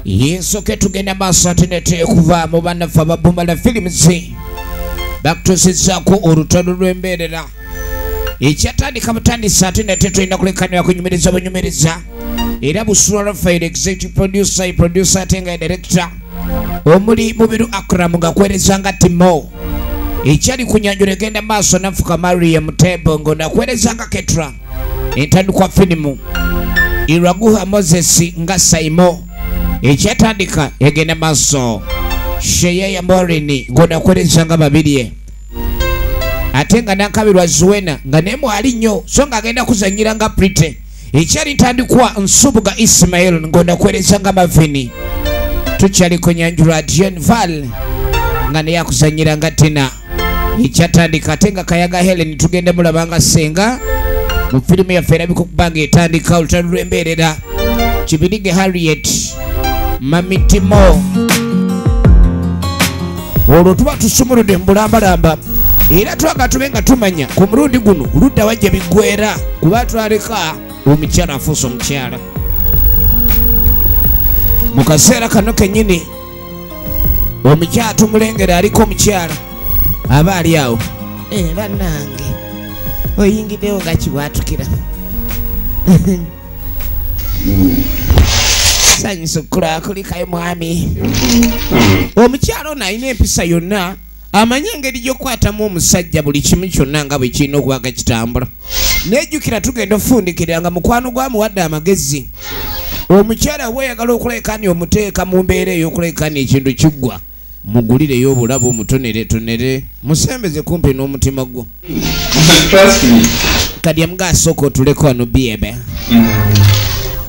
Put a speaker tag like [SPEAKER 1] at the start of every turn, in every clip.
[SPEAKER 1] Yesu ketugenda maaso tenete kuva mu bannaffe ababbumala films bakutuusizzaako olutalo lw'embeerera ekyatandika butandisa ate nate tulina kulekanira kunyumiriza bunyumiriza era busula Rafael executive producer ate nga director omuli Mubiru Akram nga kwereza nga Timo ekyali kunyanjula egenda maaso nafuka Maria Mutebo nga kwereza nga Ketra entandikwa filimu Iraguha Moses nga Saimo ekyatandika egenda maaso Sheya ya Morini ngona kwereza nga babirye ate nga nakabirwa Zuwena nga nemu ali nnyo so nga agenda kuzanyira nga Prite ekyali ntandikwa Nsubuga Ismail ngona kwereza nga Mavini tukyali kunyanjula Diane Val nga naye akuzanyira nga Tina ekyatandika ate nga Kayaga Helen tugenda mulabanga Senga mu filimu yaffe erabika okubanga etandika olutalo lw'embeerera Kibirige Harriet Mami Timo olwo tuba tusumuludde mu bulambalamba era twaga tube nga tumanya ku mulundi guno ludda wajja biggwera kuba twaleka omukyala afuusa omukyala mu kaseera kano kennyini omukyala tumulengera aliko omukyala aba ali awo bannange oyingiddewo nga kibwatukira sanyusa okulakulikayo mwami omukyala ono alina empisa yonna amanye engeri gy'okwatamu omusajja buli kimu kyonna nga bwe kirina okubaga kitambula nejjukira tugenda ofundikirira nga mukwano gwamuwadde amagezi omukyala bweyagala okulekani omuteeka mu mbeera ey'okulekani ekintu kiggwa mugulireyo obulabu omutonere tonere musembeze kumpi n'omutima gwo kadya mugasooka otuleko wano byebe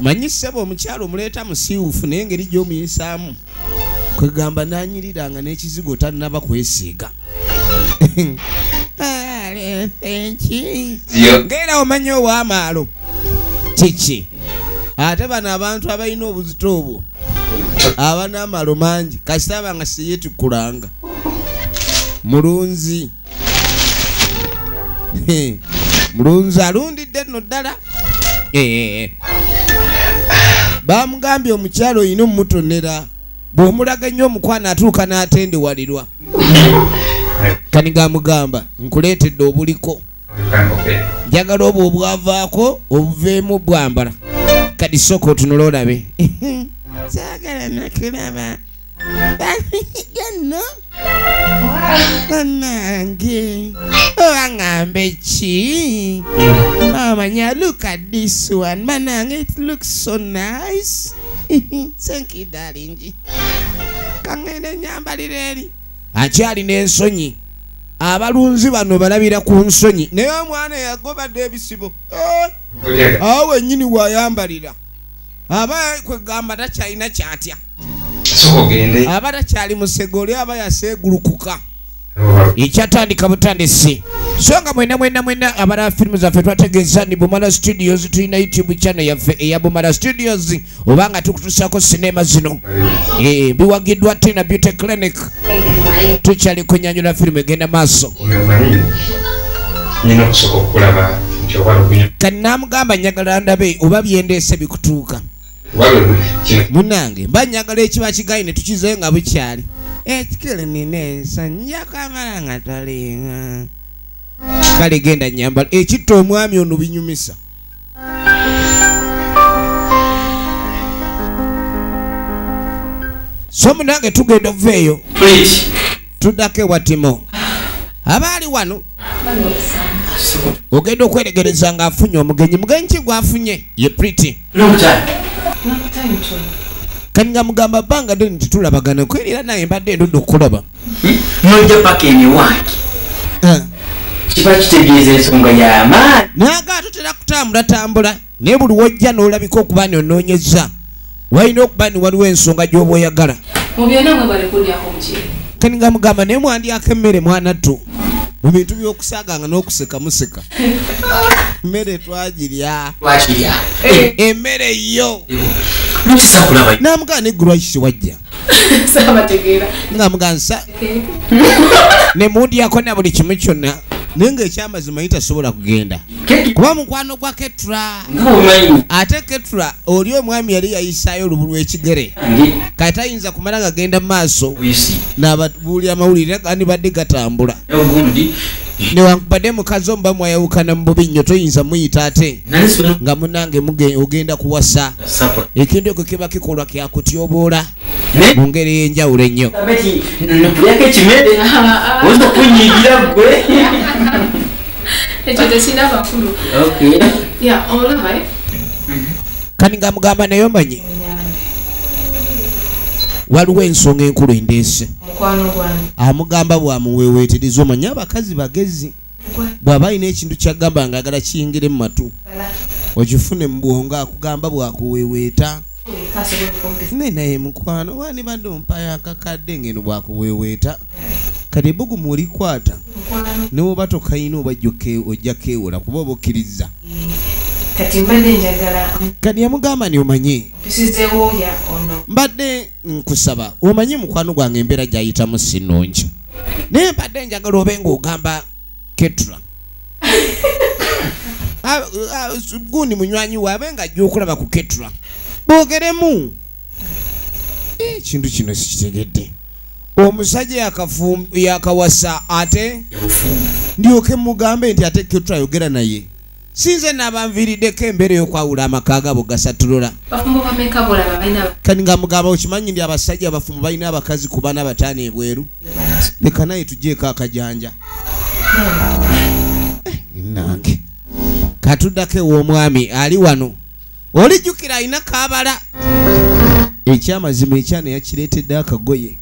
[SPEAKER 1] manyi ssebo omukyala omuleeta musiiwufu naye engeri gy'omuyisaamu kwegamba nanyiriranga n'ekizigo tanaba kwesiiga ngera omanye ow'amaalo kiki ate bano abantu abalina obuzito obwo abanaamalo mangi kasitaba nga siyetikulanga mulunzi mulunzi alundidde nno ddala bamugambye omukyalo oyina omumutonera bw'omulaga nnyo omukwana atuuka n'atendewalirwa kani gamugamba nkuleetedde obuliko njagala obwo obwavaako obuveemu bwambala kadi sooka otunula olabe saagala nakulaba bano nange owaŋŋambe ki amanya look at this one manange it looks so nice thank you darling kaŋŋende nyambalira eri akyalina ensonyi abalunzi bano balabira ku nsonyi naye omwana yagobadde ebisibo awo wennyini wayambalira aba kwegamba takyalina kyatya aba takyali musegoli aba yaseegulukuka ekyatandika butandisi so nga mwena abala firimu zaffe twategeeza ni Bumala Studios tulina YouTube channel yaffe eya Bumala Studios oba nga tukutuusako sinema zino biwagiddwa Tina Beauty Clinic tukyali kunyanyula firimu egenda maaso kati namugamba njagala ndabe oba byendeese bikutuuka munange mba njagala ekiba kigayi ne tukizeyo nga bukyali ekikere nina ensonyi njakwamala nga tolinga kale genda nyambala ekitta omwami ono binyumisa so munange tugenda oveeyo tuddako ewa Timo abaali wano ogenda okweregereza ng'afunye omugenyi ki gwafunye ye Pretty kani nga mugamba bbanga ddene titulabagana kwerera naye mbadde ndudde okulaba
[SPEAKER 2] nojja paka emiwange kiba kitegeeza ensonga y'amaanyi
[SPEAKER 1] naga tutera kutambula naye buli wojja n'olabika okuba n'onoonyeza walina okuba ni waliwo ensonga gy'oba oyagala kani nga mugamba naye mwandyako emmere mwanattu mu bintu by'okusaaganga n'okuseka museka mmere twagirya emmere yo namugamba neggulwa kiki wajja nga mugansa ne mundyako na buli kimu kyonna Nenge chama zimaita sobola kugenda. Kuba mukwano gwa Ketura. Ate Ketura oli omwami yali yayisayo olubulu ekigere. Kati ayinza kumala gagenda mu maaso. N'ababuuli amawulire kandi badde gatambula. Newankubadde mukazi omuba mwayawukana mu bubi nnyo toyinza muyita ate nga munange ogenda kuwasa. Ekintu ekyo kiba kikolwa kyakutyoboola mu ngeri ey'enjawulo ennyo. Kani nga mugamba naye omanyi waliwo ensonga enkulu endeese. Amugamba bwamuweweetereza omanyi abakazi bagezi bw'aba alina ekintu kyagamba nga agala kiyingire mu matu okifune mu bwongo akugamba bwakuweeweeta naye mukwano wani badde ompayo akakadde ngeno bwakuweeweeta kati ebbugumu olikwata ne woba tokayina oba ojja keewola kuba oba okkiriza
[SPEAKER 3] kati mbadde njagala
[SPEAKER 1] kati yamugamba ni omanye mbadde nkusaba omanyi mukwano gwange embeera gyayitamu sinungi naye mbadde njagala obe ng'ogamba Ketura gundi munywanyi waabe nga ajja okulaba ku Ketura boogeremu ekintu kino sikitegedde omusajja yakawasa ate ndyoke mugambe nti ate Ketura ayogera naye sinze n'abanviiriddeko embeera y'okwawula amaka agabo gasatulola kani nga mugamba okimanyi ndi abasajja abafumu balina abakazi ku bana bataano ebweru leka naye tugyeeko akajanja nange katuddako ew'omwami ali wano olijjukira alina kaabala ekyamazima ekyana yakireetedde akagoye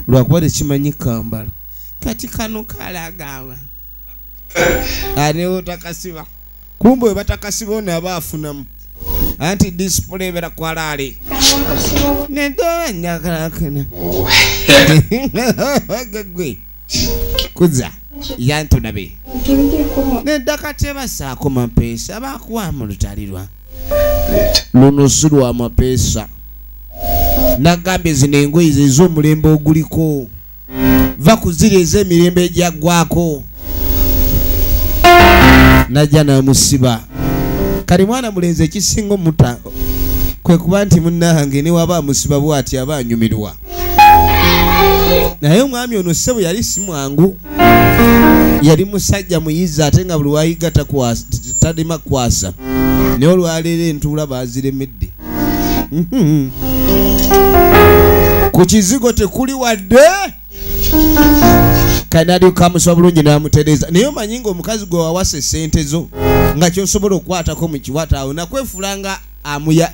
[SPEAKER 1] lwakuba tekimanyi kambala kati kano kalagawa anewo takasiba kumbe we batakasiba ono aba afunamu anti display bera kwalaale nendoa nyakalakana gwe kuza yantunabe neddaka tebasaako mapeesa bakuwa mu lutalirwa luno si lwa mapeesa nagambye zino engoye ze ez'omulembe oguliko va kuziri ez'emirembe egyaggwako najja namusiba kali mwana mulenzi ekisinga omuta kwe kuba nti munnange ne waba amusiba bw'ati aba anyumirwa naye omwami ono ssebo yali si mwangu yali musajja muyizi ate nga buli wayiga tadima kwasa naye olwaleero entuula baziremedde ku kizigo tekuli wadde kanali kamuswa bulungi n'amutereza naye omanyi nga omukazi gwe wawasa essente zo nga kyosobola okukwatako mu kiwata awo nakwefulanga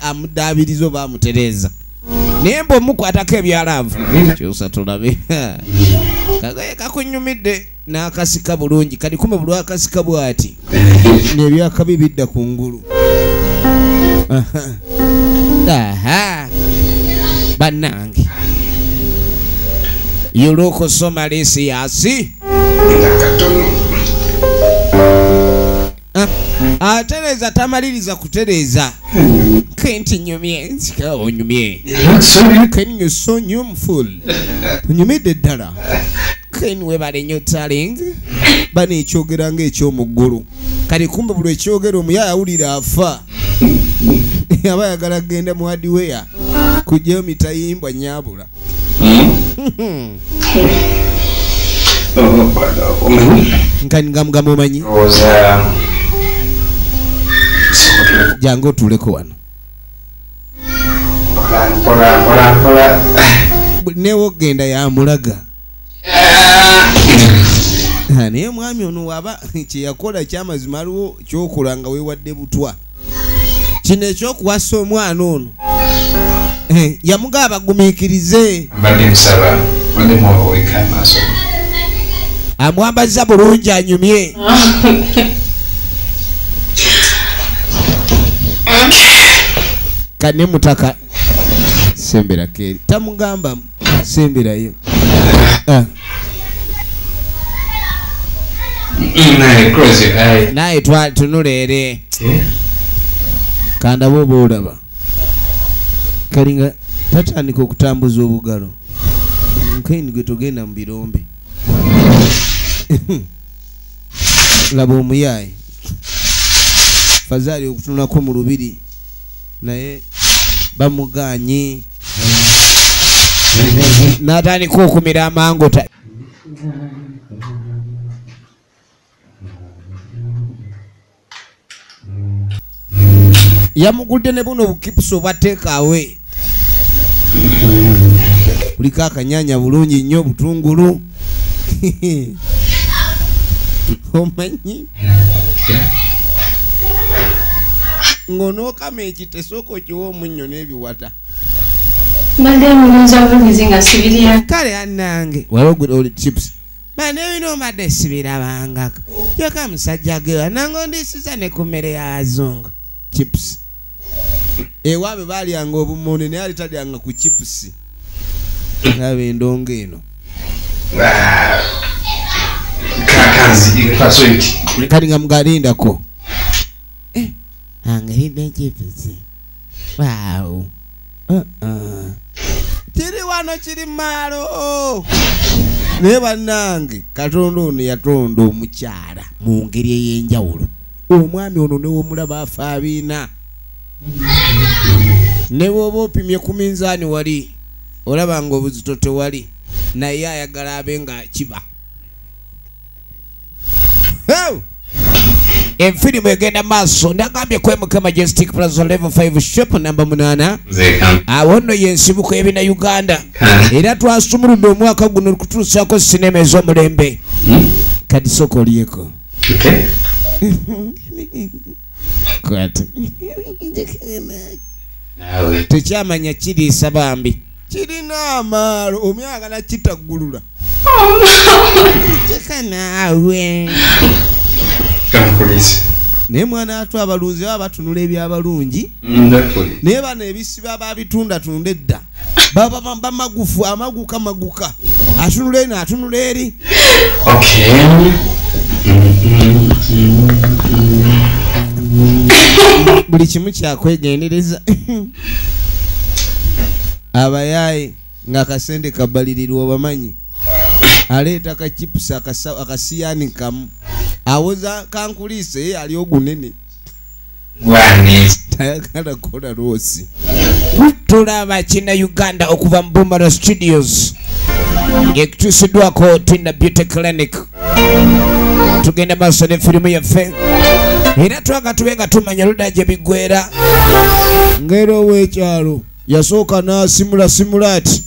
[SPEAKER 1] amudaabiriza oba amutereza naye mbe omukwatako ebyalaavu kyosa tulabe kagoye kakunyumidde n'akasika bulungi kati kume buli akasika bw'ati nebyakabi bidda ku ngulu bannange you look so malicious atereza tamaliriza kutereza kenti nyumye nsika onyumye can you so nyumful nyumide ddala can we bale nyo taling bane ekyogera nga ekyomuggulu kali kumbe buli ekyogera omuyaya awulira afa aba yagala genda mu hardware kujjayo mitayimbwa nyabula nkani ngamugamba omanyi jangu otuleko wano newo genda yamulaga naye mwami ono waba kyeyakola kyamazima aliwo kyokola nga weewadde butwa kino ekyokuwasa omwana ono yamugaba bagumiikirize amwambaza bulungi anyumye kane mutaka sembera keri tamugamba semberayo naye tunulere kanda boba olaba kalinga tatandika okutambuza obugalo nkeni gwe togenda mu birombe laba omuyaye fazali okutunulako mu lubiri naye bamuganye n'atandika okumira amangota yamugudde ne buno bukipusi obwateekaawe buliko akanyanya bulungi nnyo butungulu omanyi ng'onookama ekitesooka okiwa omunnyo n'ebiwata
[SPEAKER 3] mbadde mulunza bulungi nga sibirya
[SPEAKER 1] kale annange wali chips n'ebino omadde sibirabangako kyokka musajja gewa nange ondiisiza ne ku mmere y'abazungu chips ewaabe baalyanga obummonde naye ali talyanga ku chips ngaba endongo eno kali nga mugalindako angalidde chips waaw kiri wano kiri maalo naye bannange katonda ono yatonda omukyala mu ngeri ey'enjawulo omwami ono newomulaba afa abiina ne bw'oba opimye ku minzaani wali olaba nga obuzito tewali naye ayagala abe nga kiba enfirimu egenda maaso ndagambye kwemuka Majestic Plaza level 5 shop namba 8 awo nno yensibuko ebina Uganda era twasumuludde omwaka guno okutuusaako sinema ez'omulembe kati soko olyeko tekyamanya kiriisa bambi kirina amaalo omyagala kitaggulula teka naawe naye mwana atu abalunzi baba batunula ebyabalungi naye bano ebisiba babitundatunda edda baba bamagufu amaguka atunula eno atunula eri buli kimu kyakwegendereza abayaye ng'akasente kabalirirwa obamanyi aleeta kachipusi akasiyani kamu awoza kankuliise ali ogunene tayagala kola loosi tulaba kina Uganda okuva mu Bumaro Studios ekituusiddwako Twina Beauty Clinic tugenda maaso n'effirimu yaffe era twaga tube nga tumanya ludda gye biggwera ng'era ow'ekyalo yasooka n'asimula ati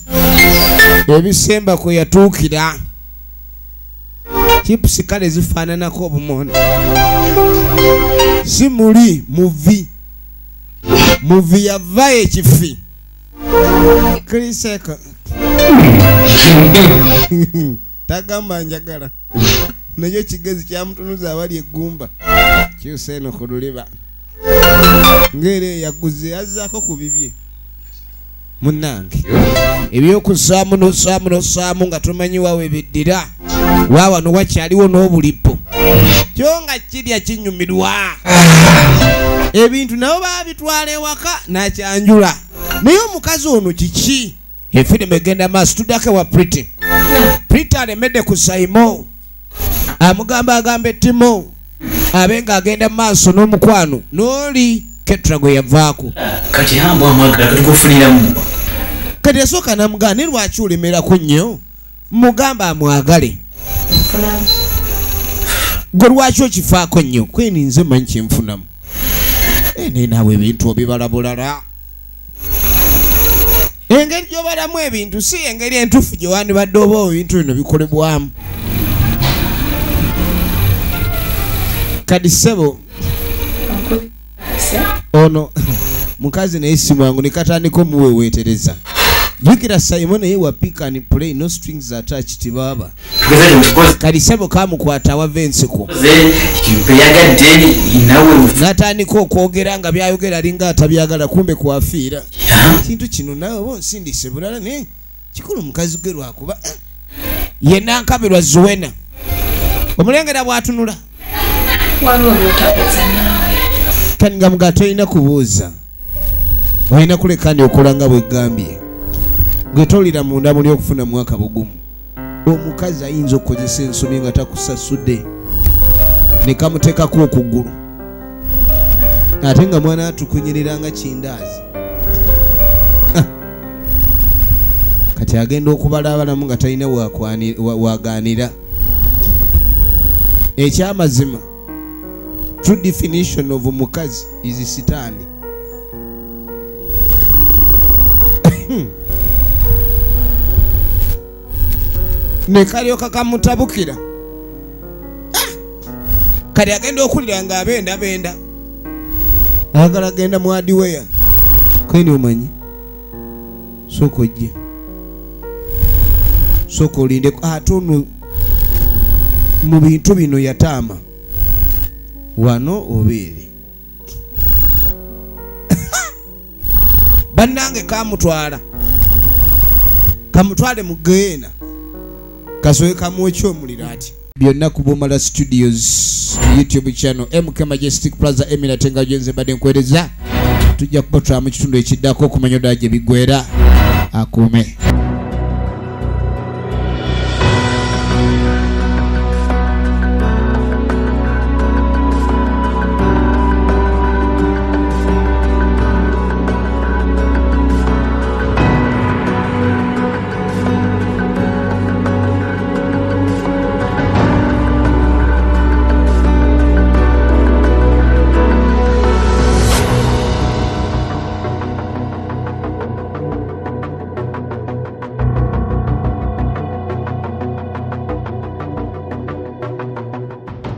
[SPEAKER 1] ebisemba kwe yatuukira chips kale zifaananako obumonde si muli muvi yavayo ekifi kiriseka tagamba njagala nakyo kigezi kyamutunuza abali eggumba kyusa eno ku luliba ng'era yaguze yazzaako ku bibye munnange ebyokusaamu nosaamu nga tomanyi wawe biddira waawano wakyaliwo n'obulipo kyo nga kirya kinyumirwa ebintu nabo babitwala ewaka nakyanjula naye omukazi ono kiki efirimu egenda maaso tuddako wa Pretty alemedde ku Saimo amugamba agamba ettimo abe nga agenda maaso n'omukwano n'oli Ketra gwe yavaako
[SPEAKER 2] kati hambo amwagala katukufuniramu
[SPEAKER 1] kati yasooka namugamba ne lwaki olemerako nnyo mugamba amwagale gwe lwaki okifaako nnyo kweni nze manyi kyenfunamu naye naawe ebintu obibala bulala engeri gy'obalamu ebintu si engeri entuufu gye wandibadde oba ebintu bino bikolebwamu kadi ssebo ono mukazi naye si mwangu nekatandika omuweweetereza jukira Simon naye wa pick and play no strings attached baba kadi ssebo kamukwata awava ensiko natandika okwogera nga byayogera alinga atabyagala kumbe kwafiira kintu kino nawe oba nsindise bulala naye kikulu mukazi gwe lwakuba yenna nkabirwa Zuwena omulengera bwatunula kani nga mugato olina kubuuza olina kuleka ndi okola nga bwegambye gwe tolira munda muli okufuna mwaka bugumu omukazi ayinza okukozesa ensobi nga takusasudde nekamuteekako okugulu ate nga mwana atukunyirira nga kindaazi kati agenda okubalabalamu nga talina waganira ekyamazima true definition of mukazi is sitaani nekalyoka kamutabukira kati agenda okulira nga abenda agala agenda mu hardware kweni omanyi soko ojje soko olinde ate ono mu bintu bino yataama wano obeere bannange kamutwale mu geena kasowe kamwokya omuliro ati byonna ku Bumala Studios YouTube channel MK Majestic Plaza Emiratenga Jenze badde nkwereza tujja kubatwala mu kitundu ekiddako okumanya ddala gye biggwera akuume